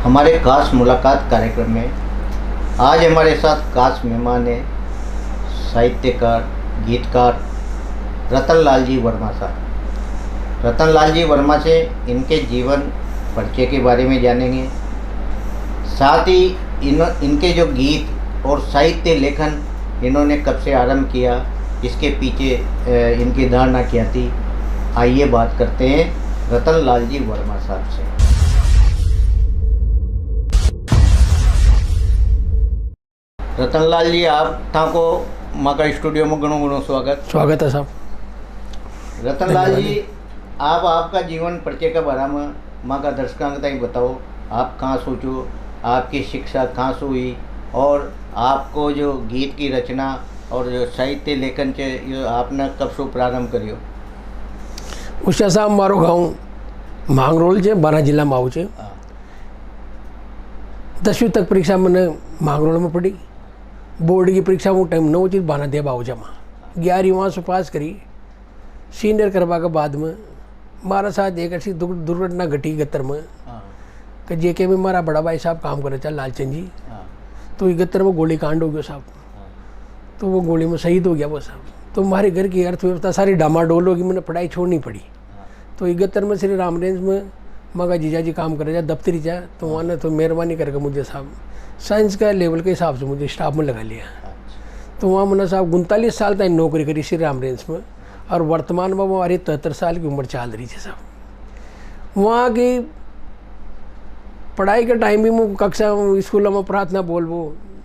हमारे खास मुलाकात कार्यक्रम में आज हमारे साथ खास मेहमान हैं साहित्यकार गीतकार रतन लाल जी वर्मा साहब। रतन लाल जी वर्मा से इनके जीवन परिचय के बारे में जानेंगे, साथ ही इनके जो गीत और साहित्य लेखन इन्होंने कब से आरंभ किया, इसके पीछे इनकी धारणा क्या थी। आइए बात करते हैं रतन लाल जी वर्मा साहब से। रतन लाल जी, आप को माँ का स्टूडियो में घणो स्वागत है साहब। रतन लाल जी, आप आपका जीवन परिचय के बारे में माँ का दर्शकों तक बताओ। आप कहाँ सोचो, आपकी शिक्षा कहाँ से हुई और आपको जो गीत की रचना और जो साहित्य लेखन से ये आपने कब से प्रारंभ करियो। उषा साहब मारो गाँव मांगरोल है, 12 जिला में आવું છે। 10वीं तक परीक्षा मैंने मांगरोल में पढ़ी। बोर्ड की परीक्षा वो टाइम 9 चीज बाना देव आओ जमा 11वीं वहाँ से पास करी। सीनियर करवा के बाद में मारा साथ एक ऐसी दुर्घटना घटी गत्तर में कि जेके में मारा बड़ा भाई साहब काम करे था लालचंद जी। तो गत्तर में गोली कांड हो गया साहब, तो वो गोली में शहीद हो गया वो साहब। तो हमारे घर की अर्थव्यवस्था सारी डामाडोल होगी, मैंने पढ़ाई छोड़नी पड़ी। तो इकहत्तर में श्री राम रेंज में मगा जीजा जी काम करे जा दफ्तरी जा, तो वहाँ ने तो मेहरबानी करके मुझे साहब साइंस का लेवल के हिसाब से मुझे स्टाफ में लगा लिया। तो वहाँ मैंने साहब 39 साल तक नौकरी करी श्री राम रेंज में, और वर्तमान में हमारी 73 साल की उम्र चल रही है साहब। वहाँ की पढ़ाई के टाइम भी मैं कक्षा स्कूलों में प्रार्थना बोलबो,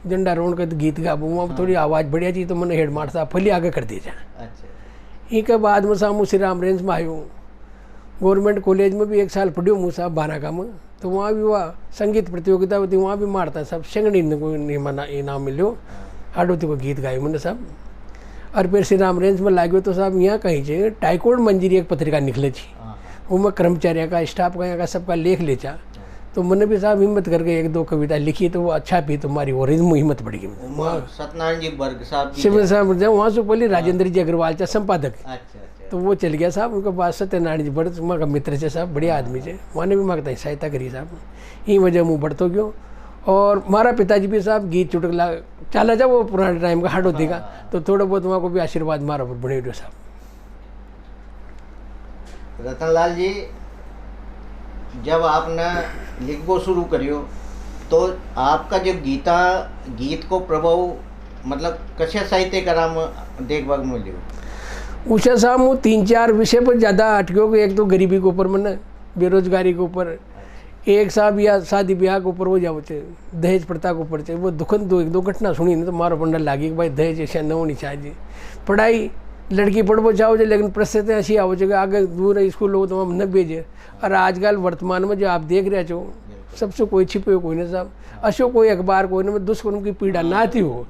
झंडा रोड का गीत गाबो, वहाँ थोड़ी आवाज़ बढ़िया जी, तो मैंने हेड मास्टर साहब फली आगे कर दी जा। इसके बाद में साहब श्री राम रेंज में आयो। गवर्नमेंट कॉलेज में भी 1 साल पढ़ियो मुँह साहब बाराका में, तो वहाँ भी वह संगीत प्रतियोगिता होती, वहाँ भी मारता साहब सेकंड इनाम मिलो। हाडोती को गीत गाए मैंने साहब। और फिर श्री राम रेंज में लाग्यो तो साहब यहाँ कहीं से टाइकोड मंजीरी एक पत्रिका निकले थी, वो मैं कर्मचारियों का स्टाफ का यहाँ का सबका लेख ले जा। तो मैंने भी साहब हिम्मत करके 1-2 कविता लिखी, तो वो अच्छा भी तुम्हारी ओरिजिन में हिम्मत बढ़ गई। सत्यनारायण जी बर्ग साहब वहाँ से बोली राजेंद्र जी अग्रवाल चा संपादक। तो वो चल गया साहब, उनके बाद सत्यनारायण जी बड़ माँ का मित्र से साहब, बढ़िया आदमी से, वहाँ ने भी मांगता है सहायता करी साहब। ये वजह मुँह बढ़तो गयो। और हमारा पिताजी भी साहब गीत चुटकला चला जा, वो पुराने टाइम का हाड होती का, तो थोड़ा बहुत वहाँ को भी आशीर्वाद मारा पर बने हुए साहब। रतन लाल जी, जब आपने लिखबो शुरू करियो तो आपका जो गीत को प्रभाव मतलब कशा साहित्य करा में देखभाल में लियो। उषा साहब वो 3-4 विषय पर ज़्यादा अटक्यो। एक तो गरीबी के ऊपर मैंने, बेरोजगारी के ऊपर, एक साहब या शादी ब्याह के ऊपर हो जाओ, दहेज प्रथा के ऊपर वो दुखद 1-2 घटना सुनी नहीं तो मारो पंडा लागी कि भाई दहेज ऐसा न होनी चाहिए। पढ़ाई लड़की पढ़बो चाहो लेकिन परिस्थिति ऐसी आओ कि आगे दूर स्कूल हो तो हम न भेजे। और आजकल वर्तमान में जो आप देख रहे हो सबसे कोई छिपे हो कोई ना साहब, अशो कोई अखबार कोई ना दुष्कर्म की पीड़ा ना थी हो,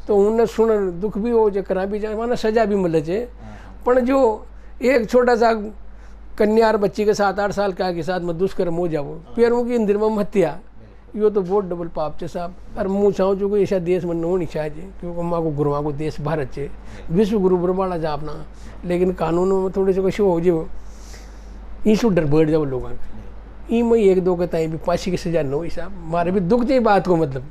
तो उन्हें सुन दुख भी हो जो करा भी जाए, माना सजा भी मिले छे। पर जो एक छोटा सा कन्या और बच्ची के 7-8 साल के साथ में दुष्कर्म हो जाओ, पैरों की इंद्र में हत्या, यो तो बहुत डबल पाप है साहब। और मुँह चाहूँ जो कोई ऐसा देश में न होनी चाहिए, क्योंकि माँ को गुरुआ को देश भारत है, विश्व गुरु ब्रह्मांड जा अपना, लेकिन कानूनों में थोड़े से कशो हो जाओ, इसको डर बैठ जाओ लोगों का। ई में 1-2 कहता है भी फांसी की सजा न हो साहब। मारे भी दुख चाहिए बात को, मतलब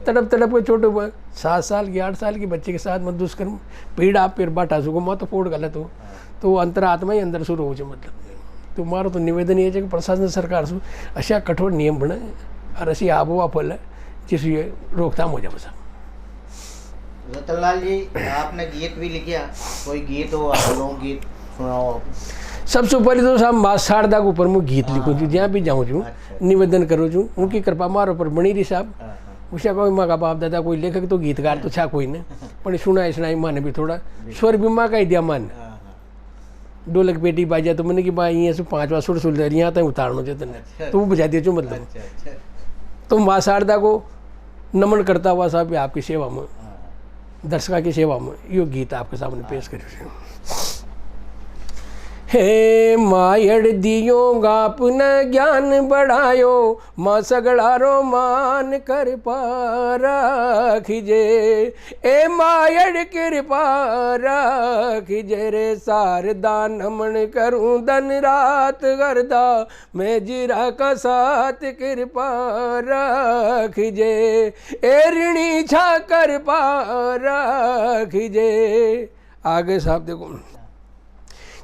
तड़प के छोटे 7 साल की 8 साल के बच्चे के साथ में दुष्कर्म पीड़ आप फिर बाटा सुगो माँ तो फोड़ गलत हो, तो अंतरात्मा ही अंदर शुरू हो जाए। मतलब तो मारो तो निवेदन ये है कि प्रशासन सरकार से अशा कठोर नियम बने और असी आबोहवा फैले जिससे ये रोकथाम हो जाए साहब। रतन लाल जी, आपने गीत भी लिखा, कोई गीत हो आप लोकगीत सुनाओ। सबसे पहले तो साहब माँ शारदा के ऊपर मैं गीत लिखूँ छूँ, जहाँ भी जाऊँ छूँ निवेदन करूँ छूँ, उनकी कृपा मारो पर बनी रही साहब। उसका कोई माँ का बाप दादा कोई लेखक तो गीतकार तो छा कोई ने, पर सुनाई माने भी थोड़ा स्वर भी माँ का ही दिया मान। ढोलक पेटी बाजा तो मैंने कि भाई यहाँ से 5वां सुर सुल यहाँ तक उतारना चाहिए, तो वो बजा दिया चो। मतलब तो माँ शारदा को नमन करता हुआ साहब आपकी सेवा में, दर्शका की सेवा में यो गीत आपके सामने पेश करिए। हे मायड़ दियो गापन ज्ञान बढ़ायो, माँ सगड़ारो मान कर राखिजे। ए मायड़ कृपा राखिजे रे, शारदा नमन करूं दिन रात गर्दा, मैं जीरा का साथ कृपा राखिजे। ए ऋणी छा कर राखिजे। आगे साहब देखो,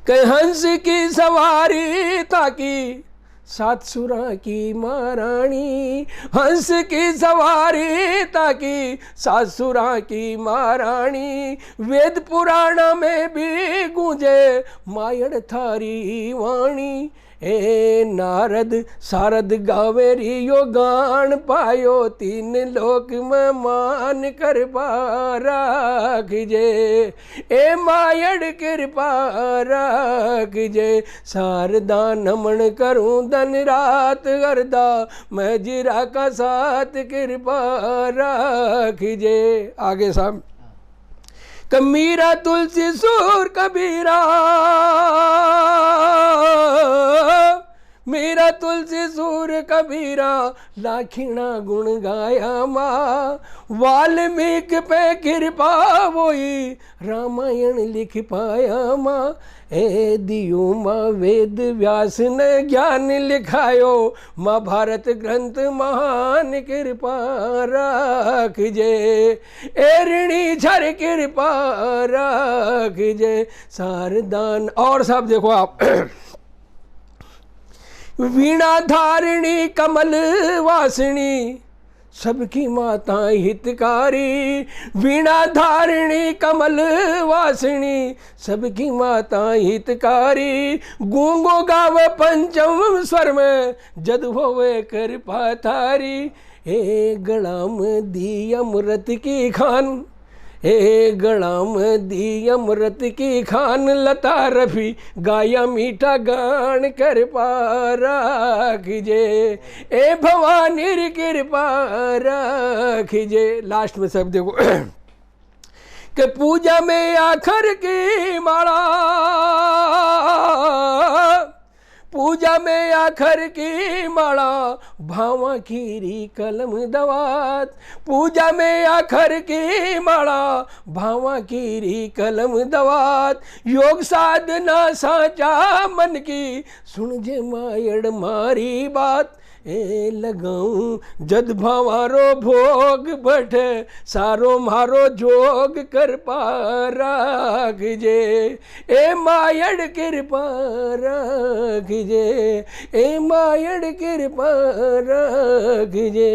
कहीं हंस की सवारी ताकि सात सुरा की महारानी, हंस की सवारी ताकि सात सुरा की महारानी, वेद पुराण में भी गूंजे मायड़ थारी वाणी। ए नारद सारद गावेरी यो गान पायो, तीन लोक में मान कर राखिजे। ए मायड़ कृपा राखिजे, शारदा नमन करूं दिन रात गर्दा, मैं जीरा का साथ कृपा राखिजे। आगे साहब, कमीरा तुलसी सूर कबीरा, मेरा तुलसी सूर कबीरा, लाखिणा गुण गाया माँ, वाल्मीकि पे कृपा होई, रामायण लिख पाया माँ। ए दियो माँ वेद व्यास ने ज्ञान लिखायो, महाभारत ग्रंथ महान कृपा राखिजे। ए ऋणी झर कृपा राखिजे, शारदान। और सब देखो आप, वीणा धारिणी कमल वासिनी, सबकी माता हितकारी। वीणा धारिणी कमल वासिनी, सबकी माता हितकारी। गूंगो गावे पंचम स्वर में, जद होवे कृपा थारी। ए गलाम दी अमृत की खान, ए गलाम दी अमृत की खान, लता रफी गाया मीठा गान कर राखिजे। ए भवानी कृपा राखिजे। लास्ट में सब देखो, कि पूजा में आखर की माला, पूजा में आखर की माला, भावा खीरी कलम दवात। पूजा में आखर की माला, भावा खीरी कलम दवात। योग साधना साचा मन की, सुन जे मायड़ मारी बात। ए लगाऊं जद भावारो भोग बैठे, सारो मारो जोग कर राखिजे। ए मायड़ कृपा राखिजे, ए मायड़ कृपा राखिजे।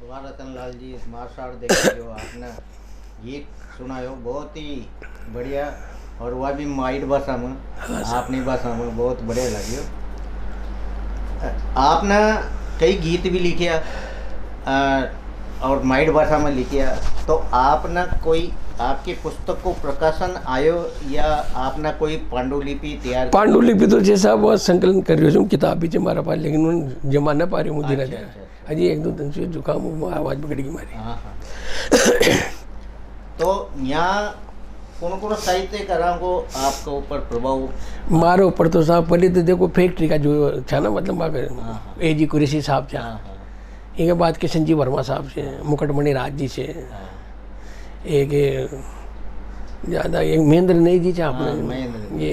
वाह रतनलाल जी, मार्शाल देखिए जो आपने गीत सुनायो, बहुत ही बढ़िया, और वह भी माइड भाषा में, अपनी भाषा में बहुत बढ़िया लगियो। आपने कई गीत भी लिखे और माइड भाषा में लिखे, तो आपने कोई आपकी पुस्तक को प्रकाशन आयो या आपने कोई पांडुलिपि तैयार? पांडुलिपि तो जैसा वो संकलन कर रही हूँ, किताब भी हमारा पास, लेकिन उन जमा ना पा रही हूँ मुझे। अजी एक दो दिन से जुकाम, आवाज़ पकड़ गई मारी। हाँ हाँ। तो यहाँ कौन कौन साहित्य करा को आपके ऊपर प्रभाव? मारे ऊपर तो साहब पहले तो देखो फैक्ट्री का जो था ना, मतलब ए जी कुरैशी साहब था, एक बात के संजीव वर्मा साहब से, मुकुटमणि राज जी से, एक ज़्यादा एक महेंद्र नहीं जी था अपने,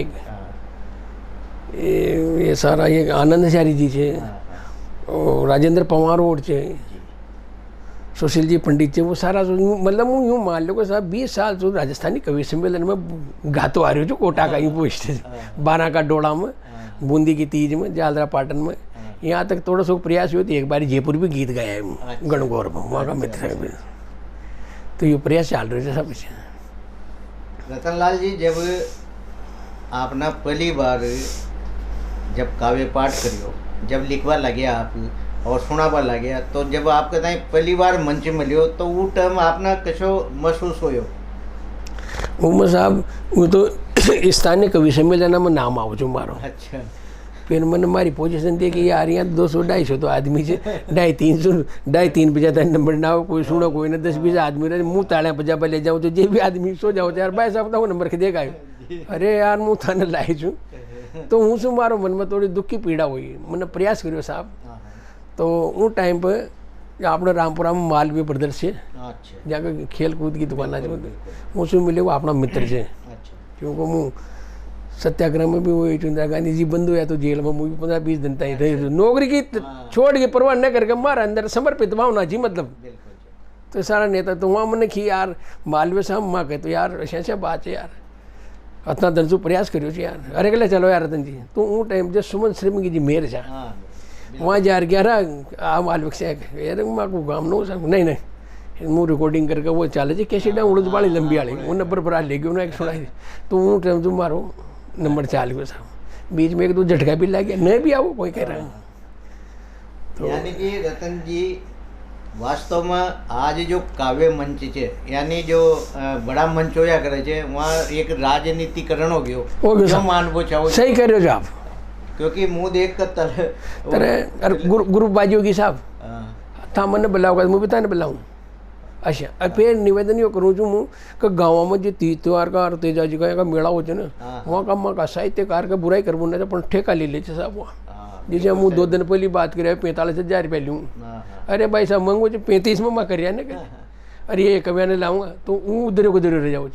ये सारा एक आनंद शारी जी से, और राजेंद्र पवार और से, सुशील जी पंडित थे, वो सारा मतलब वो यूँ मान लो कि साहब 20 साल से राजस्थानी कवि सम्मेलन में गातो आ रही हो, जो कोटा का ही वो स्टेज, बारह का डोड़ा में, बूंदी की तीज में, जालरा पाटन में, यहाँ तक थोड़ा सा प्रयास हुआ। तो एक बार जयपुर भी गीत गाया है गणगौर में, वहाँ का मित्र है। तो ये प्रयास चल रहे थे सब। रतनलाल जी, जब आपने पहली बार जब काव्य पाठ करियो, जब लिखवा लगे आप और सुनावा लगे, तो जब आपके ताई पहली बार मंच मिलियो, तो वो टाइम आपने कैसो महसूस होयो? उमर साहब, वो तो स्थानीय कवि सम्मेलन में नाम आओ जो मारो। अच्छा। फिर मैंने हमारी पोजीशन देखी यार, यहाँ 200-250 तो आदमी से 250-300 पे जाता है नंबर ना हो, कोई सुनो कोई ना, 10-20 आदमी रहे, मुँह ताड़े पजा पर ले जाओ तो जे भी आदमी सो जाओ यार, भाई साहब बताओ नंबर के देगा। अरे यार मुँह थाने लाई छू, तो हूँ શું મારો મનમાં થોડી દુઃખી પીડા હોય મને પ્રયાસ કર્યો સાહેબ तो वो टाइम पर આપણે રામપુરામાં માલવી બ્રધર્સ છે જ્યાં ખેલકૂદ की दुकान છે હું શું મિલ્યો આપણા મિત્ર છે क्योंकि હું सत्याग्रह में भी वो इंदिरा गांधी जी बंद हुआ तो जेल में भी 15-20 दिन तक रहे नौकरी की छोड़ के परवाह न करके हमारा अंदर समर्पित भावना जी मतलब तो सारा नेता तो वहाँ मैंने की यार मालवे साहब माँ कहे तो यार ऐसा बात है यार इतना दर्जो प्रयास करो यार अरे कल चलो यार रतन जी तो वो टाइम जो सुमन श्रीमंगी जी मेर जा वहाँ जा गया रहा आ मालवे से यार माँ को गाँव नो नहीं नहीं હું રેકોર્ડિંગ કરકે वो ચાલે છે કેસેટ ઉડદ વાળી લંબી વાળી वो नंबर पर आ ले गया एक सुनाई तो वो टाइम तो मारो नंबर चाल गयो साहब बीच में एक दो झटका भी लग गया नहीं भी आओ कोई कह रहा है तो यानी कि रतन जी वास्तव में आज जो काव्य मंच है यानी जो बड़ा मंच होया करे छे वहाँ एक राजनीतिकरण हो गयो जो मानवो चाहो सही कर रहे हो आप क्योंकि मुँह देख कर तरह ग्रुप बाजी होगी साहब था मैंने बुलाओगा मुँह भी था बुलाऊँ अच्छा अब फिर निवेदन यो करूँ छूँ कि गाँव में जो तीज त्यौहार का और तेजा जी का मेला हो ना वहाँ का माँ का साहित्यकार का बुराई करबो ना अपन ठेका ले ले साहब वहाँ जैसे हम 2 दिन पहले बात करें 45,000 रुपये लूँ अरे भाई साहब मंगो जो 35 में मैं कर ना अरे ये कभी ने लाऊंगा तो वो उधर को उधर रह जाओ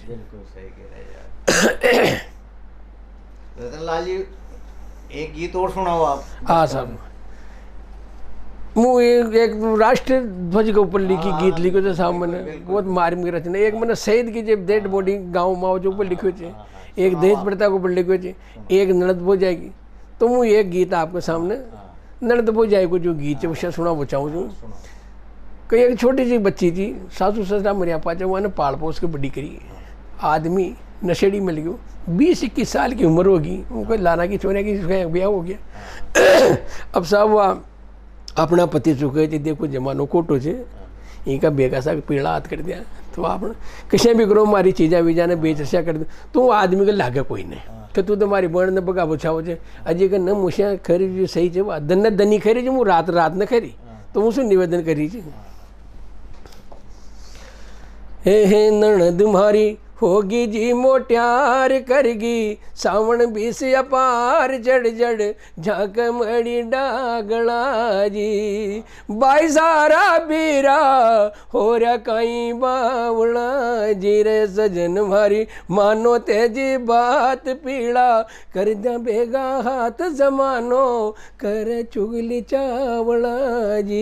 रतन लाल जी एक गीत और सुनाओ आप हाँ साहब मुँह एक राष्ट्रीय ध्वज के ऊपर लिखी गीत लिखो थे साहब मैंने बहुत मार्मिक रचना एक मैंने शहीद की जब डेड बॉडी गाँव माओ के ऊपर लिखो थे एक दहेज प्रथा के ऊपर लिखो थे एक ननद बो जाएगी तो मुँह एक गीत आपके सामने ननद बो जाएगी जो गीत है उसे सुना वो चाहूँ छूँ कि एक छोटी सी बच्ची थी सासू ससुरा मरिया पाचा वहाँ ने पाल पोस के बड़ी करी आदमी नशेड़ी मिल गयो 20-21 साल की उम्र होगी उनको लाना की छोरे की ब्याह हो गया अब साहब वहाँ अपना पति चुके थे देखो जमानो कोटो है इनका बेगा सा पीड़ा हाथ कर दिया तो आप किसी भी करो हमारी चीज़ा वीजा ने बेच ऐसा कर दो तो आदमी को लागे कोई नहीं कि तू तो हमारी बहन ने बगा बुछाओ छे अजय का न मुशिया खरी जो सही है वो दिन न दनी खरी जो रात रात न खरी तो मुझसे निवेदन करी हे ननद मारी होगी जी मोट्यार करगी सावन 20 अपार जड़ जड़ झाक मड़ी डागला जी बाई सारा बीरा हो रहा कहीं बावला जी रे सजन मारी मानो तेजी बात पीड़ा कर दिया बेगा हाथ जमानो कर चुगली चावला जी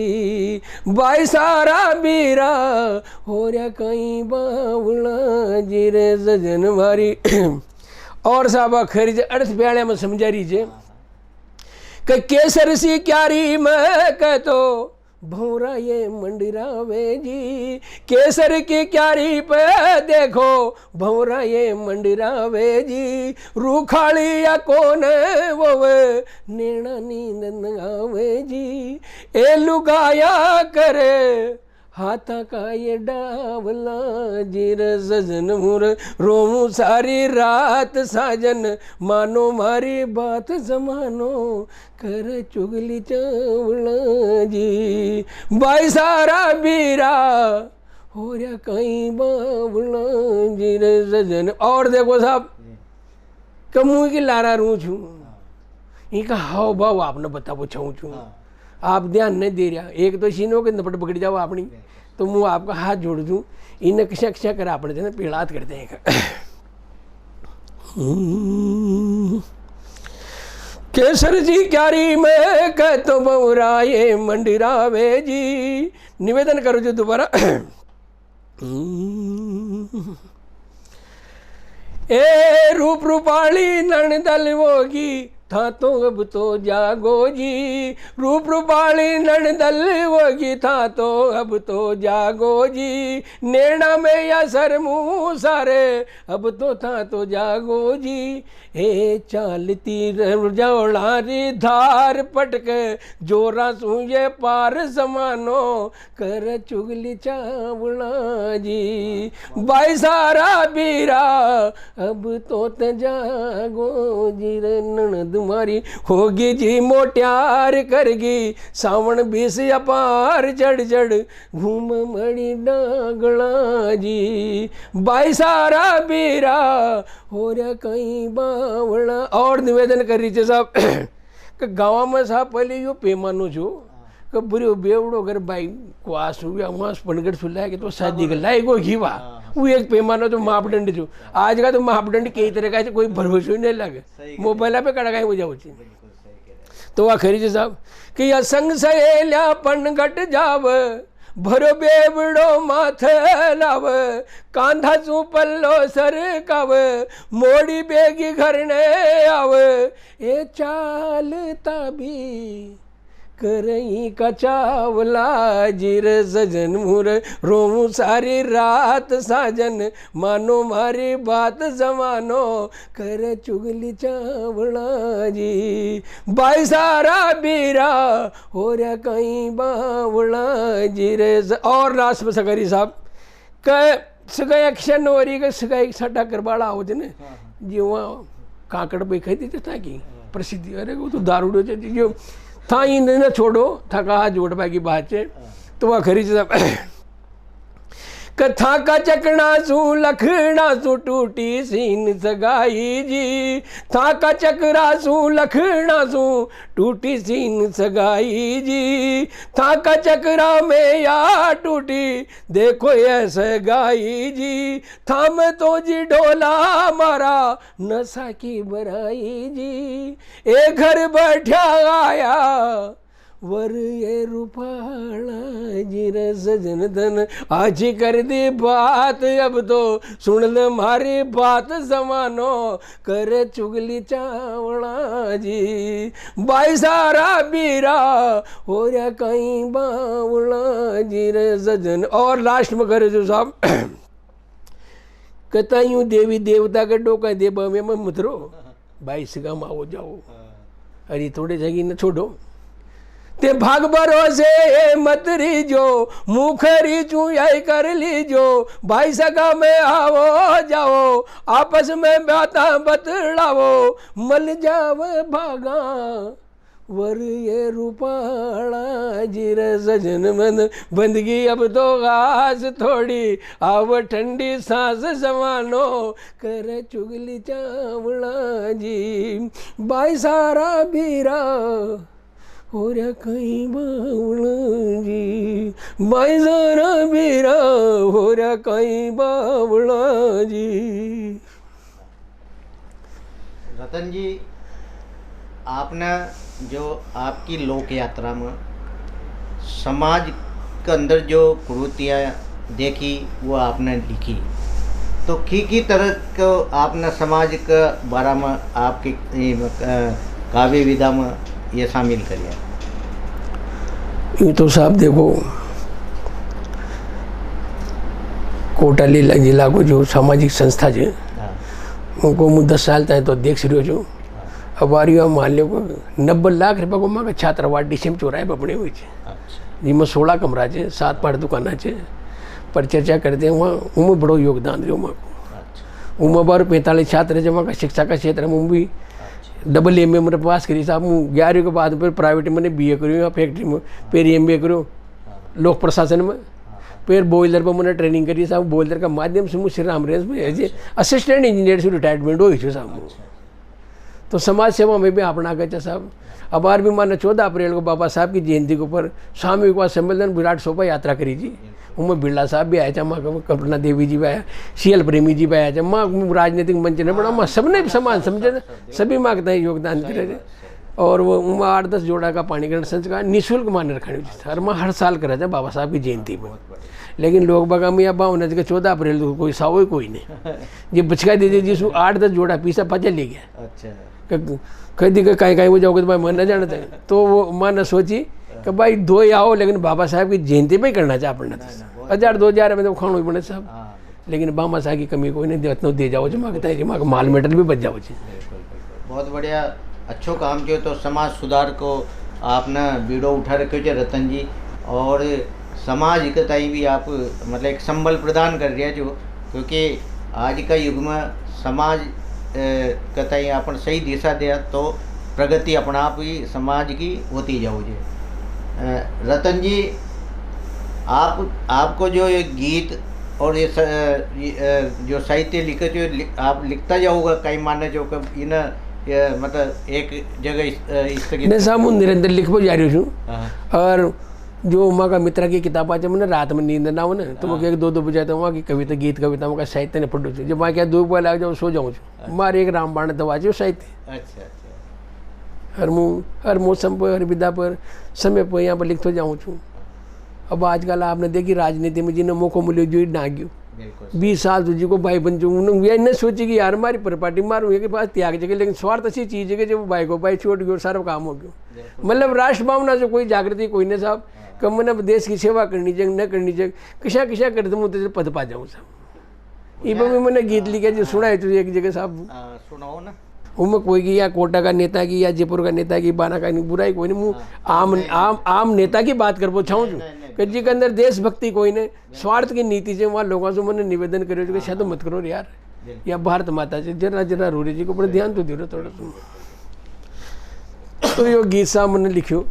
बाई सारा बीरा हो रहा कहीं बावला जी रे सजन मारी और साहब खरीज अर्थ प्याले में समझा रही कि केसर सी क्यारी मैं कह तो भौरा ये मंडरावे जी केसर की क्यारी पे देखो भौरा ये मंडरावे जी रूखाली या कौन वो नैना नींद न आवे जी ए लुगाया करे हाथा का ये डावला जीर सजन मुर रोमू सारी रात साजन मानो मारी बात जमानो कर चुगली चावला जी बाई सारा बीरा हो रहा कहीं बावला जीर सजन और देखो साहब कमू की लारा रू छू इनका हाव भाव आपने बता पूछाऊँ छू आप ध्यान नहीं दे रहा एक तो सीनों के नपट पकड़ जाओ अपनी तो मुँह आपका हाथ जोड़ दूँ इन्हें किसा किसा कर अपने थे ना पीड़ात करते हैं केसर जी क्यारी में कह तो बौरा ये मंडरावे जी निवेदन करो जो दोबारा ए रूप रूपाली नणदल होगी था तो अब तो जागो जी रूप रूपाली नणदल होगी था तो अब तो जागो जी नैना में या सर मुँह सारे अब तो था तो जागो जी हे चालती जौलारी धार पटक जोरा सूये पार समानो कर चुगली चावला जी बाई सारा बीरा अब तो जागो जी रे ननद मारी होगी जी मोट्यार करगी सावन बीस अपार चढ़ चढ़ घूम मड़ी डागला जी बाई सारा बीरा हो रहा कहीं बावड़ा। और निवेदन कर रही साहब कि गाँव में साहब पहले यो पैमानो छो कि बुरे बेवड़ो अगर भाई को आंसू या मांस पनगढ़ सुला के तो शादी का लाएगो घीवा वो एक पैमाना तो मापदंड जो आज का तो मापदंड कई तरह का कोई भरोसा नहीं लगे मोबाइल पे कड़ा हो जाओ तो वह खरी साहब कि या संग सहेल्या पनगट जाव भरो बेवड़ो माथे लाव कांधा चू पल्लो सर काव मोड़ी बेगी घर ने आव ए चालता भी करई का चावला जीर सजन मुर रोमू सारी रात साजन मानो मारी बात जमानो कर चुगली चावला जी बाई सारा बीरा हो रहा कहीं बावला जीर और रास में सकरी साहब क सगळे एक्शन वरी का सगळे एक सटा करबाड़ा हो जने जेव्हा काकड़ पे खाई देते था की प्रसिद्धि अरे वो तो दारूडो जो था इन न छोड़ो था कहा जोड़बा की बात है तो वह खरी कथा का चकना सू लखना सू टूटी सीन सगाई जी था का चकरा सू लखना सू टूटी सीन सगाई जी था का चकरा में या टूटी देखो ये सगाई जी था मैं तो जी डोला मारा नशा की बराई जी ए घर बैठा आया वर ये रूपाला जी रे सजन धन आज कर दी बात अब तो सुन ले मारी बात जमानो कर चुगली चावड़ा जी बाई सारा बीरा हो रहा कहीं बावड़ा जी रे सजन। और लास्ट में करे जो साहब कहता यूँ देवी देवता का डोका दे में मतरो भाई सिगा माओ जाओ अरे थोड़े जगह न छोड़ो ते भाग भरोसे मत रीजो मुखरी चुयाई कर लीजो भाई सगा में आओ जाओ आपस में बाता बतलाओ मल जाव भागा वर ये रूपाला जीर सजन मन बंदगी अब तो घास थोड़ी आव ठंडी सांस जमानो कर चुगली चावड़ा जी बाई सारा बीरा हो रहा कहीं बावड़ा जी बाई सारा बीरा हो रहा कहीं बावड़ा जी। रतन जी आपने जो आपकी लोक यात्रा में समाज के अंदर जो कुरीतियाँ देखी वो आपने लिखी तो की तरह को आपने समाज के बारे में आपकी काव्य विधा में ये शामिल करिए। ये तो साहब देखो कोटाली जिला को जो सामाजिक संस्था है उनको मैं 10 साल तक तो देख रही हूँ। अब आ रही हो मान लो 90 लाख रुपये को माँ छात्रावास डीसीएम चौराहे पर बने हुए जिसमें 16 कमरा है 7 पाठ दुकाना है पर चर्चा करते हैं वहाँ उनमें बड़ो योगदान रहे वहाँ को उनमें बार 45 छात्र है वहाँ का शिक्षा का क्षेत्र में भी AA मेरे पास करी साहब 11वीं के बाद फिर प्राइवेट मैंने BA करी फैक्ट्री में फिर MBA करो लोक प्रशासन में फिर बॉयलर पर मैंने ट्रेनिंग करी साहब बॉयलर का माध्यम से मुझे श्री राम रेंज में एज असिस्टेंट इंजीनियर से रिटायरमेंट हो साहब। तो समाज सेवा में भी अपना गया साहब। अब बार भी माना 14 अप्रैल को बाबा साहब की जयंती के ऊपर स्वामी विवाह सम्मेलन विराट शोभा यात्रा करी जी उनमें बिरला साहब भी आया था माँ कल्पना देवी जी भी आया CL प्रेमी जी भी आया था माँ राजनीतिक मंच ने बड़ा माँ सबने समान समझे सभी माँ का योगदान करे और वो 8-10 जोड़ा का पानी ग्रहण संस्कार निःशुल्क माने रखा हर माँ हर साल करा था बाबा साहब की जयंती में। लेकिन लोग बगा में या बावन 14 अप्रैल को कोई साव कोई नहीं ये बचका दे दी जिसको 8-10 जोड़ा पीसा पचा ले गया। अच्छा कहीं कहीं वो जाओगे तो भाई मन न जाना था तो वो माँ ने सोची कि भाई 2 ही आओ लेकिन बाबा साहब की जयंती पे करना चाह पड़ना था 1000-2000 में तो खाना ही पड़े साहब। लेकिन बाबा साहब की कमी कोई नहीं इतना दे जाओ जमा कहता है माँ माल मेटल भी बच जाओ। बहुत बढ़िया अच्छो काम किया तो समाज सुधार को आपने बीड़ो उठा रखे हो रतन जी और समाज के ताई भी आप मतलब एक संबल प्रदान कर रहे हो क्योंकि आज का युग में समाज कहता है अपन सही दिशा दिया तो प्रगति अपना आप ही समाज की होती जाओगे। रतन जी, आपको जो ये गीत और ये जो साहित्य लिखे जो आप लिखता जाओगा, कई माने जो कब इन मतलब एक जगह इस नहीं साहब, मैं निरंतर लिखबो जा रही हूँ। और जो माँ का मित्र की किताब आज मैंने रात में नींद ना हो ना तो मैं 1-2 बजे आता हूँ वहाँ की कविता गीत कविता मैं साहित्य ने पढ़ू छू। जब वहाँ क्या 2 बजे लग जाओ सो जाऊँ छू, मारे एक रामबाण दवा जो साहित्य। अच्छा अच्छा। हर मौसम पर, हर विधा पर, समय पर यहाँ पर लिखते जाऊँ छू। अब आजकल आपने देखी राजनीति में जिन्हें मौका मिले जो डांग्यू 20 साल तुझी को भाई बन जाऊँ, उन्होंने न सोची कि यार हमारी परिपाटी मारूँ के पास त्याग जगह, लेकिन स्वार्थ अच्छी चीज़ है कि जब भाई को भाई छोड़ गयो सारा काम हो गया। मतलब राष्ट्र भावना से कोई जागृति कोई नहीं साहब, कम मैंने देश की सेवा करनी चाहिए न करनी चाहिए, किसा किसा कर दूँ तो पद पा जाऊँ साहब। ये भी मैंने गीत लिखा जो सुना है तुझे एक जगह साहब, सुनाओ ना। मैं कोई की या कोटा का नेता की या जयपुर का नेता की बाना का नहीं, बुराई कोई नहीं, मुँह आम नेता की बात कर चाहूँ कि जी के अंदर देशभक्ति कोई नहीं, स्वार्थ की नीति से वहाँ लोगों से मैंने निवेदन करो कि शायद मत करो यार, या भारत माता से जरा जरा रोरी जी को ऊपर ध्यान तो दो थोड़ा तुम। तो यो गीत साहब मैंने लिखियो,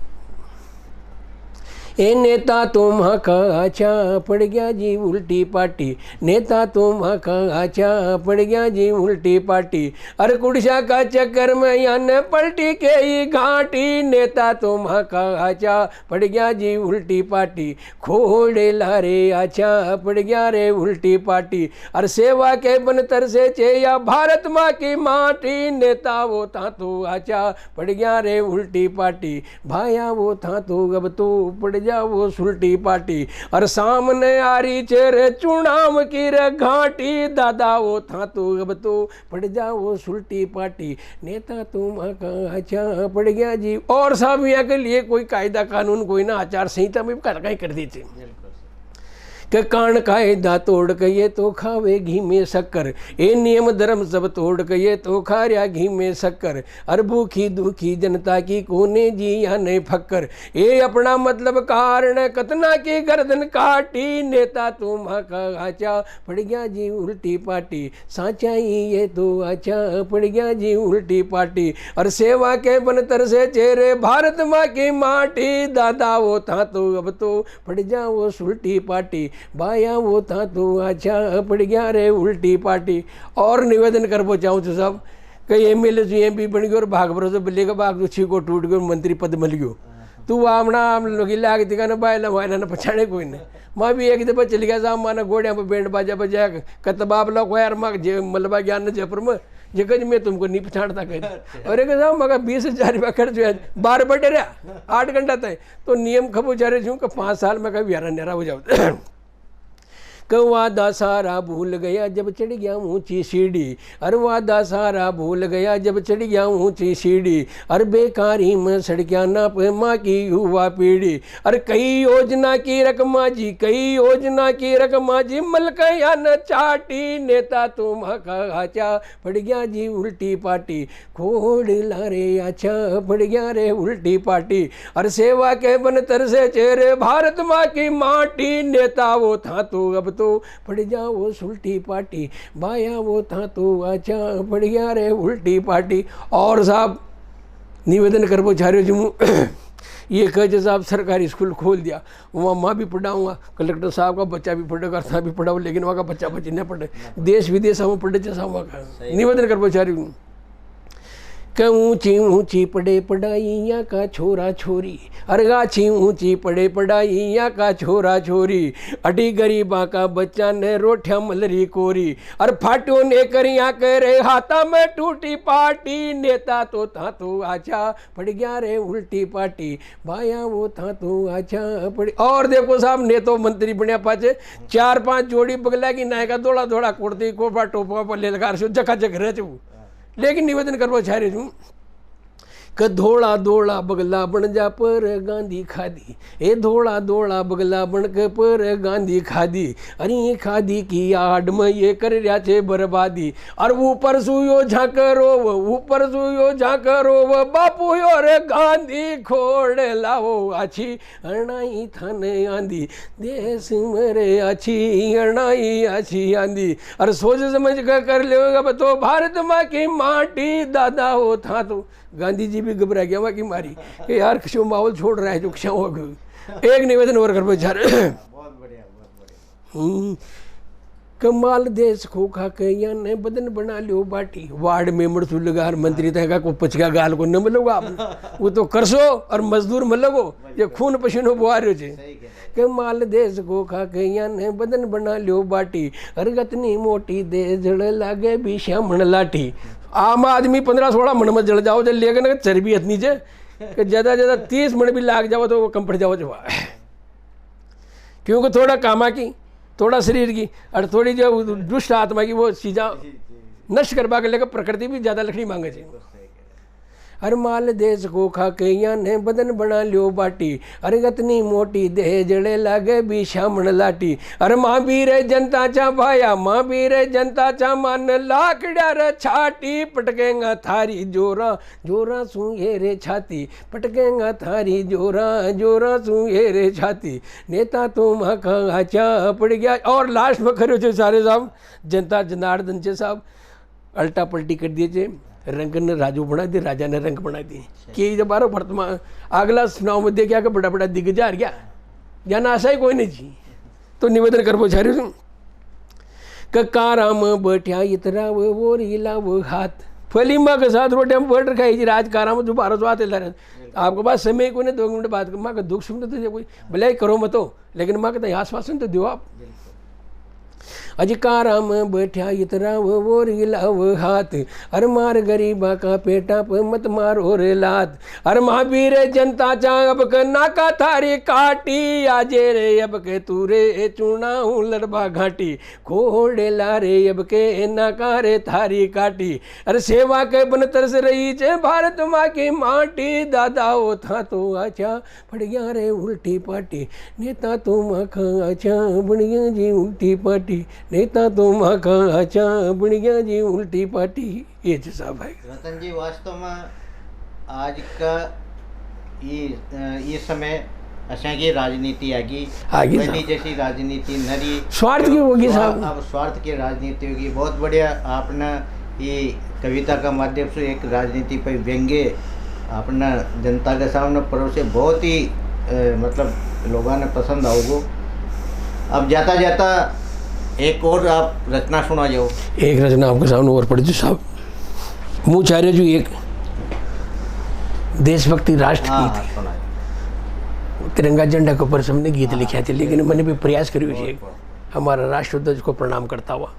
ए नेता तुम का आचा पड़ गया जी उल्टी पार्टी, नेता तुम का आचा पड़ गया जी उल्टी पार्टी, अरे कुड़सा का चक्कर में यान पलटी के ही घाटी, नेता तुम का आचा पड़ गया जी उल्टी पार्टी, खोड़े लारे आचा पड़ गया रे उल्टी पार्टी, अरे सेवा के बनतर से चेया भारत माँ की माटी, नेता वो था तो आचा पड़ गया रे उल्टी पार्टी, भाया वो था तो अब तो पड़ वो सुल्टी पार्टी, और सामने आ रही चेरे चुनाव की रे घाटी, दादा वो था तो अब तो पड़ जा वो सुल्टी पार्टी, नेता तुम का अच्छा पड़ गया जी। और साहब यहाँ के लिए कोई कायदा कानून कोई ना आचार संहिता में कर देते कि कान कायदा तोड़ के ये तो खावे घी में शक्कर, ए नियम धर्म सब तोड़ के ये तो खा रहा घी में शक्कर, अर भूखी दुखी जनता की कोने जी या नहीं फक्कर, ए अपना मतलब कारण कतना की गर्दन काटी, नेता तुम का आचा पड़ गया जी उल्टी पार्टी, साचा ही ये तो आचा पड़ गया जी उल्टी पार्टी, और सेवा के बनतर से चेहरे भारत माँ की माटी, दादा वो था तो अब तो पड़ जा वो सुल्टी पार्टी, बाया वो था तो अच्छा पड़ गया रे उल्टी पार्टी। और निवेदन कर वो चाहूँ तो सब कई MLA जो MP बन गए और भाग भरोसे बिल्ली का भाग तो को टूट गयो, मंत्री पद मिल गयो, तू आमना आम लोग लाग दिखा ना बायला वायला ना पछाड़े कोई नहीं। माँ भी एक दफा चली गया साहब, माना घोड़िया पर बैंड बाजा बजा कतबाब लोग यार माँ मलबा ज्ञान न जयपुर में जगह मैं तुमको नहीं पछाड़ता कह, और एक साहब मगर 20,000 रुपया खर्च हुआ 12 बटे रहा 8 घंटा तय, तो नियम खबो जा रहे छूँ कि 5 साल में कभी यारा नेरा हो जाओ। वादा सारा भूल गया जब चढ़ गया ऊंची सीढ़ी, अरे वादा सारा भूल गया जब चढ़ गया ऊंची सीढ़ी, अरे बेकारी में सड़किया ना पे माँ की युवा पीढ़ी, अरे कई योजना की रकमा जी, कई योजना की रकमा जी मलकया न चाटी, नेता तुम का आचा पड़ गया जी उल्टी पार्टी, खोड़ लारे आचा पड़ गया रे उल्टी पार्टी, अरे सेवा के बनतर से चेहरे भारत माँ की माटी, नेता वो था तो अब तो पड़ जा वो सुल्टी पार्टी, बाया वो था तो अच्छा पड़ गया रे उल्टी पार्टी। और साहब निवेदन कर वो चाह रहे हो ये कहे साहब सरकारी स्कूल खोल दिया, वहाँ माँ भी पढ़ाऊँगा, कलेक्टर साहब का बच्चा भी पढ़ेगा, साहब भी पढ़ाओ, लेकिन वहाँ का बच्चा बच्ची न पढ़े, देश विदेश में पढ़े साहब वहाँ का निवेदन कर वो चाह रही हूँ कि ऊँची ऊँची पढ़े पढ़ाइया का छोरा छोरी, अरगाछी ऊँची पढ़े पढ़ाइया का छोरा छोरी, अटी गरीबा का बच्चा ने रोटियां मलरी कोरी, अर फाटो ने करिया करे हाथा में टूटी पार्टी, नेता तो था तो आचा पड़ गया रे उल्टी पार्टी, बाया वो था तो आचा पड़। और देखो साहब ने तो मंत्री बनया पाचे 4-5 जोड़ी बगला की नायका दौड़ा दौड़ा कुर्ती कोपा टोपा पर ले लगा जखा जग रहे, लेकिन निवेदन करवा चाह रही हूँ क धोला धोला बगला बन जा पर गांधी खादी, ए धोला धोला बगला बन के पर गांधी खादी, अरे खादी की आड़ में ये कर रहा छे बर्बादी। और ऊपर सुयो झाकरो ऊपर सुयो झाकरो बापू यो रे गांधी खोड़ लाओ आछी अणाई थाने आंधी, देश मेरे आछी अणाई आछी आंधी। और सोच समझ कर लेगा तो भारत माँ की माटी दादा हो था। तो गांधी जी भी घबरा गया वहाँ की मारी कि यार क्यों माहौल छोड़ रहा है जो क्यों हो गई। एक निवेदन और कर बेचार बहुत बढ़िया बहुत बढ़िया। कमाल देश को खा के या ने बदन बना लियो बाटी, वार्ड में मड़सू लगा मंत्री तक को पचका गाल को न मिलो आप वो तो करसो और मजदूर में लगो ये खून पसीनो बुआ रहे छे। कमाल देश को खा के या ने बदन बना लियो बाटी, हरगतनी मोटी दे जड़ लागे भी श्यामण लाठी। आम आदमी 15-16 मन में जल जाओ जल लेकिन चर्बी इतनी जे कि ज़्यादा 30 मिनट भी लाग जाओ तो वो कम पड़ जाओ जो क्योंकि थोड़ा कामा की थोड़ा शरीर की और थोड़ी जो दुष्ट आत्मा की वो चीज़ा नष्ट करवा के लेकर प्रकृति भी ज़्यादा लकड़ी मांगे छे। हर माल देश को खा के या ने बदन बना लियो बाटी, अरे गतनी मोटी दे जड़े लागे भी श्यामण लाटी। अरे माँ बीर जनता चा भाया माँ बीर जनता चा मान लाकड़ा रे छाटी, पटकेगा थारी जोरा जोरा सूंघे रे छाती, पटकेगा थारी जोरा जोरा सूंघे रे छाती। नेता तो माँ का आचा पड़ गया। और लास्ट में खड़े छे सारे साहब जनता जनार्दन छे साहब अल्टा पलटी कर दिए छे, रंग ने राजू बना दिए, राजा ने रंग बना दिए कि जब बारो वर्तमान अगला चुनाव में देखा कि बड़ा बड़ा दिग्गज आ गया या ना आशा ही कोई नहीं जी। तो निवेदन कर बोझारी कारा में बैठा इतरा वो रीला वो हाथ फली माँ के साथ रोटी हम बैठ रखा है राज कारा में दोबारा तो आते रहे आपके पास समय को नहीं 2 मिनट बात माँ का दुख सुन तो कोई भले करो मत हो लेकिन माँ कहते आश्वासन तो दो आप। अजकारा में बैठा इतरा वो रीला वो हाथ, अरे मार गरीबा का पेटा पे मत मारो रे लात। अरे महावीर जनता चा अब के नाका थारी काटी, आजे रे अब के तू रे चूना हूँ लड़बा घाटी, खोड़े ला रे अब के नाका रे थारी काटी। अरे सेवा के बन तरस रही चे भारत माँ की माटी, दादा ओ था तो आचा पड़ गया रे उल्टी पाटी, नेता तो माँ का आचा बढ़िया जी उल्टी पाटी, नेता तो माँ का आचा बढ़िया जी उल्टी पाटी। ये साहब भाई रतन जी वास्तव में आज का ये समय असांजी राजनीति आगी पहली जैसी राजनीति नरी स्वार्थ की होगी साहब, अब स्वार्थ की राजनीति होगी। बहुत बढ़िया आपने ये कविता का माध्यम से एक राजनीति पर व्यंग्य अपना जनता के सामने परोसे, बहुत ही मतलब लोगों ने पसंद आओगे। अब जाता जाता एक और आप रचना सुना जाओ। एक रचना आपके सामने और पढ़ जो साहब मुँह चाह रहे जो एक देशभक्ति राष्ट्र गीत तिरंगा झंडा के ऊपर हमने गीत लिखा थे, लेकिन मैंने भी प्रयास करियो है हमारा राष्ट्रध्वज को प्रणाम करता हुआ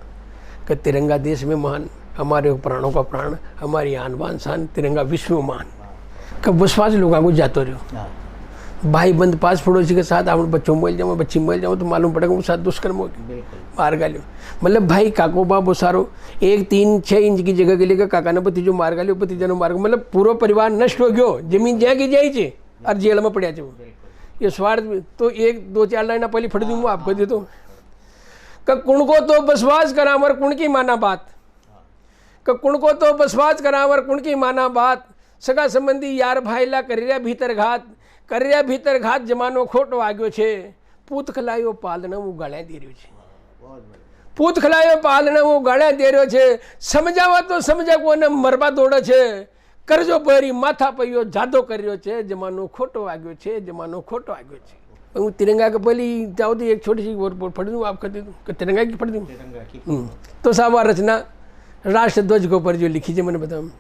कि तिरंगा देश में महान, हमारे प्राणों का प्राण, हमारी आन बान शान, तिरंगा विश्व में महान। कब विश्वास लोगों को जाते रहो भाई बंद पास पड़ोसी के साथ आप बच्चों मिल जाओ बच्ची मिल जाओ तो मालूम पड़ेगा वो साथ दुष्कर्म होगी मार गालियो। मतलब भाई काको बाबो सारो 1-3-6 इंच की जगह के लिए काका ने भतीजो मार गालियो भतीजा ने मार, मतलब पूरा परिवार नष्ट हो गयो, जमीन जाएगी जाए और जेल में पड़ा वो। ये स्वार्थ तो 1-2-4 लाइन पहले फट दूँ आपको दे तो कुण को तो बसवास करावर कुण की माना बात, कुण को तो बसवास करावर कुण की माना बात, सगा संबंधी यार भाईला करिया भीतर घात, करिया भीतर घात जमानो खोटो आग्यो छे, पूत खलायो पालना वो गाळ्या दे रह्यो छे, पूत खलायो पालना वो गाळ्या दे रह्यो छे, समजावा तो समजा कोने मरबा दौड़े छे, करजो परी माथा पयो जादो कर्यो छे, जमानो खोटो आग्यो छे, जमानो खोटो आग्यो छे। मैं तिरंगा के पहले जाओ तो एक छोटी सी पढ़ दूँ आप कर दूँ तिरंगा की पढ़ दूँ। तो साहब रचना राष्ट्रध्वज के ऊपर जो लिखी है मैंने बताऊँ।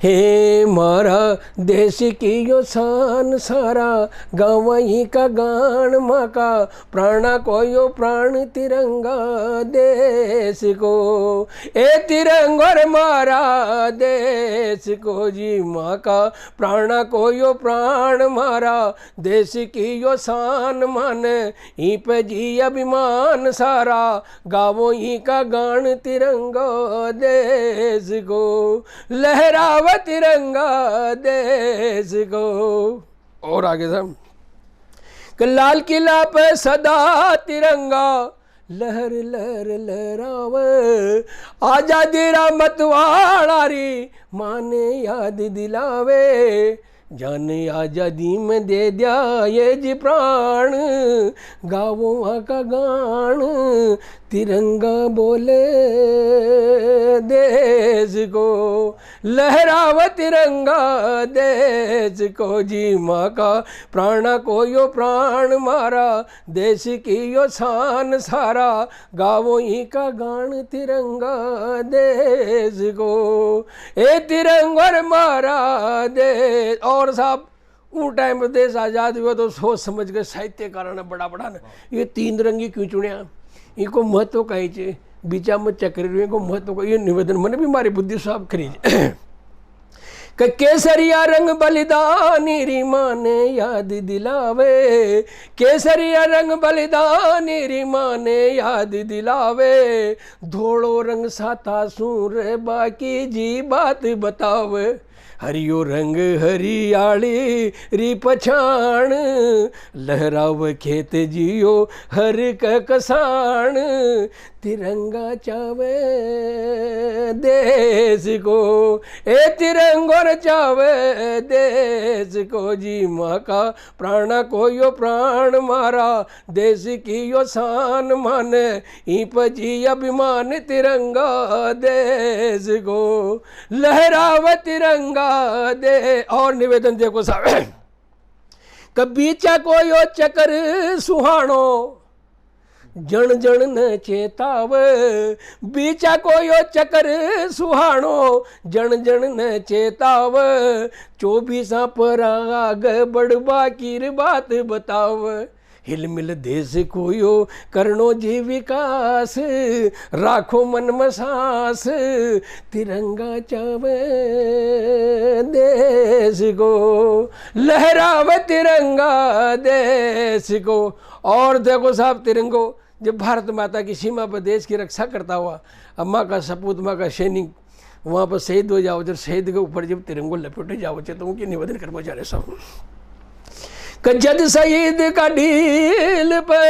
हे मारा देश की यो शान सारा गावही का गान माँ का प्राणा को यो प्राण तिरंगा देश को, ए तिरंगर मारा देश को जी माँ का प्राणा को यो प्राण मारा देश की यो शान मान ही पे जी अभिमान सारा गावो ही का गान तिरंगा देश को लहराव तिरंगा देश को। और आगे साहब कि लाल किला पे सदा तिरंगा लहर लहर लहरावे, आजादी रा मतवाड़ा री माने याद दिलावे, जाने आजादी में दे दिया ये जी प्राण, गावों का गान तिरंगा बोले देश को, लहराव तिरंगा देश को जी, माँ का प्राण को यो प्राण मारा, देश की यो शान सारा, गावों ही का गान तिरंगा देश को, ए तिरंगर मारा देश। और साहब उस टाइम पर देश आज़ाद हुआ तो सोच समझ के साहित्यकारों ने बड़ा बड़ा ना ये तीन रंगी क्यों चुनिया, इनको महत्व कहीं चे बीचा में चक्र को महत्व को ये निवेदन मैंने भी हमारी बुद्धि साहब खरीद कि केसरिया रंग बलिदानी री माने याद दिलावे, केसरिया रंग बलिदानी री माने याद दिलावे, धोड़ो रंग साता सूर बाकी जी बात बतावे, हरियो रंग हरियाली री पछाण, लहराव खेत जियो हर कसान, तिरंगा चावे देश को, ए तिरंगोर चावे देश को जी, माँ का प्राण को यो प्राण मारा, देश की यो शान माने, ई पची अभिमान तिरंगा देश को, लहराव तिरंगा दे। और निवेदन देखो साहब कबीचा को यो चक्र सुहानो, जन जन न चेताव, बीचा को यो चक्र सुहानो, जन जन न चेताव, 24 पर आग बढ़वा की बात बताव, हिल मिल देश को यो करनो जी विकास, राखो मन में सांस, तिरंगा चावे देश को, लहराव तिरंगा देश को। और देखो साहब तिरंगो जब भारत माता की सीमा पर देश की रक्षा करता हुआ अम्मा का सपूत माँ का सैनिक वहाँ पर शहीद हो जाओ, जब शहीद के ऊपर जब तिरंगो लपेटे जाओ तो उनकी निवेदन करवा जा रहे सब कि जद शहीद का ढील पे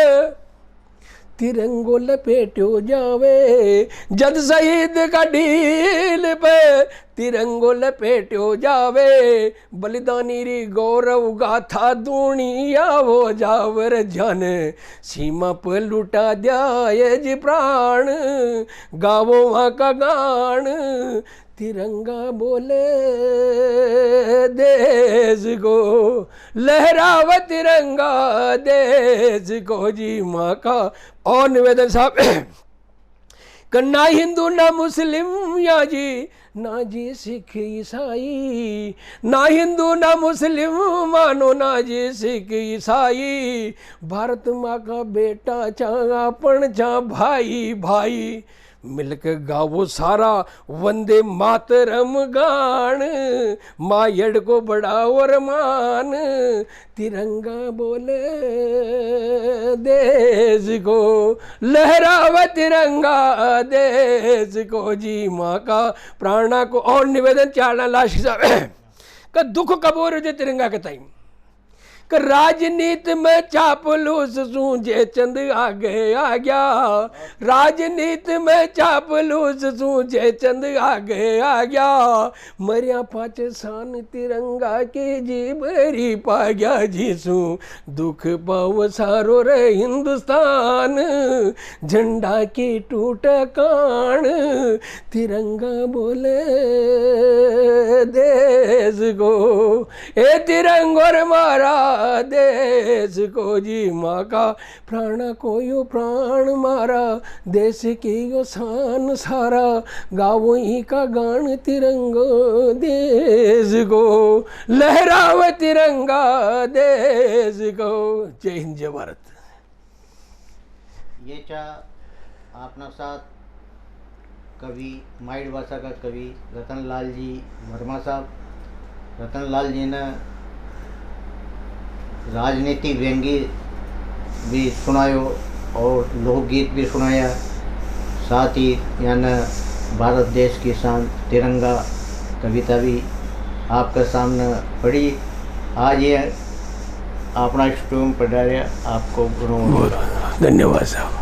तिरंगो लपेटो जावे, जद शहीद का ढील पे तिरंगो लपेटो जावे, बलिदानी री गौरव गाथा दुनिया हो जावर, जन सीमा पर लुटा दिया ये जी प्राण, गावों वहाँ का गान तिरंगा बोले देश को, लहराव तिरंगा देश को जी, माँ का। और निवेदन साहब कि ना हिंदू ना मुस्लिम या जी, ना जी सिख ईसाई, ना हिंदू ना मुस्लिम मानो, ना जी सिख ईसाई, भारत माँ का बेटा चाह अपन चाह भाई भाई, मिलकर गावो सारा वंदे मातरम गान, मायड़ को बढ़ाओ और मान, तिरंगा बोले देश को, लहराव तिरंगा देश को जी, माँ का प्राणा को। और निवेदन चालना लाश का दुख कबूर जे तिरंगा के टाइम कि राजनीति में चापलूस सूझे चंद आगे आ गया, राजनीति में चापलूस सूझे चंद आगे आ गया, मरिया पाँच सान तिरंगा की जी बरी पा गया, जीसू दुख पाव सारो रे हिंदुस्तान, झंडा की टूट कान, तिरंगा बोले देश को, ए तिरंगोर मारा देश को जी, माँ का प्राण को यो प्राण मारा, देश की यो शान सारा, गावों ही का गान तिरंगो देश को, लहराव तिरंगा देश को। जय हिंद जय भारत। ये चा अपना साथ कवि माइड भाषा का कवि रतन लाल जी वर्मा साहब। रतन लाल जी ने राजनीति व्यंग्य भी सुनायो और लोकगीत भी सुनाया, साथ ही यानी भारत देश की शान तिरंगा कविता भी आपके सामने पढ़ी। आज ये अपना स्टूडियो में पढ़ा रहा, आपको धन्यवाद साहब।